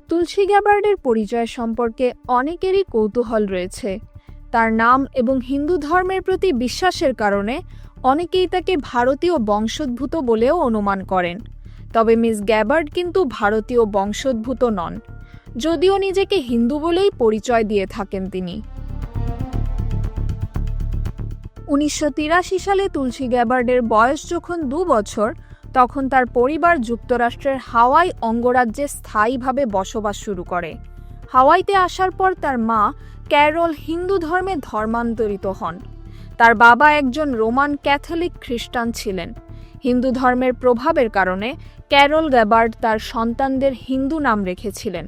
তুলসী গ্যাবার্ডের পরিচয় সম্পর্কে অনেকেরই কৌতূহল রয়েছে। তার নাম এবং হিন্দু ধর্মের প্রতি বিশ্বাসের কারণে অনেকেই তাকে ভারতীয় বংশোদ্ভূত বলেও অনুমান করেন। তবে মিস গ্যাবার্ড কিন্তু ভারতীয় বংশোদ্ভূত নন, যদিও নিজেকে হিন্দু বলেই পরিচয় দিয়ে থাকেন তিনি। 1983 সালে তুলসী গ্যাবার্ডের বয়স যখন 2 বছর, তখন তার পরিবার যুক্তরাষ্ট্রের হাওয়াই অঙ্গরাজ্যে স্থায়ীভাবে বসবাস শুরু করে। হাওয়াইতে আসার পর তার মা ক্যারল হিন্দু ধর্মে ধর্মান্তরিত হন। তার বাবা একজন রোমান ক্যাথলিক খ্রিস্টান ছিলেন। হিন্দু ধর্মের প্রভাবের কারণে ক্যারল গ্যাবার্ড তার সন্তানদের হিন্দু নাম রেখেছিলেন।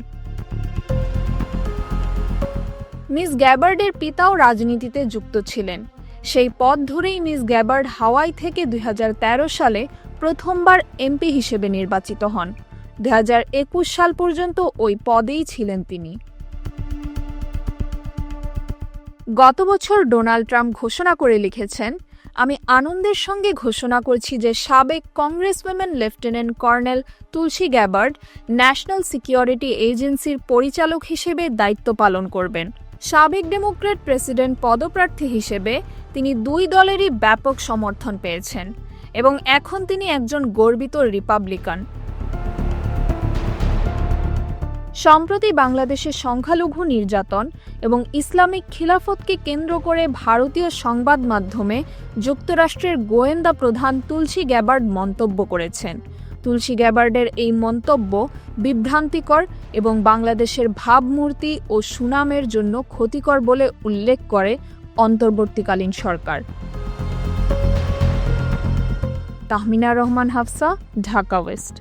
মিস গ্যাবার্ডের পিতাও রাজনীতিতে যুক্ত ছিলেন। সেই পথ ধরেই মিস গ্যাবার্ড হাওয়াই থেকে 2013 সালে প্রথমবার এমপি হিসেবে নির্বাচিত হন। 2021 সাল পর্যন্ত ওই পদেই ছিলেন তিনি। গত বছর ডোনাল্ড ট্রাম্প ঘোষণা করে লিখেছেন, আমি আনন্দের সঙ্গে ঘোষণা করছি যে সাবেক কংগ্রেসম্যান লেফটেন্যান্ট কর্নেল তুলসী গ্যাবার্ড ন্যাশনাল সিকিউরিটি এজেন্সির পরিচালক হিসেবে দায়িত্ব পালন করবেন। সাবেক ডেমোক্র্যাট প্রেসিডেন্ট পদপ্রার্থী হিসেবে তিনি 2 দলেরই ব্যাপক সমর্থন পেয়েছেন এবং এখন তিনি একজন গর্বিত রিপাবলিকান। সম্প্রতি বাংলাদেশে সংখ্যালঘু নির্যাতন এবং ইসলামিক খিলাফতকে কেন্দ্র করে ভারতীয় সংবাদ মাধ্যমে যুক্তরাষ্ট্রের গোয়েন্দা প্রধান তুলসী গ্যাবার্ড মন্তব্য করেছেন। তুলসী গ্যাবার্ডের এই মন্তব্য বিভ্রান্তিকর এবং বাংলাদেশের ভাবমূর্তি ও সুনামের জন্য ক্ষতিকর বলে উল্লেখ করে অন্তর্বর্তীকালীন সরকার। তাহমিনা রহমান হাফসা, ঢাকা ওয়েস্ট।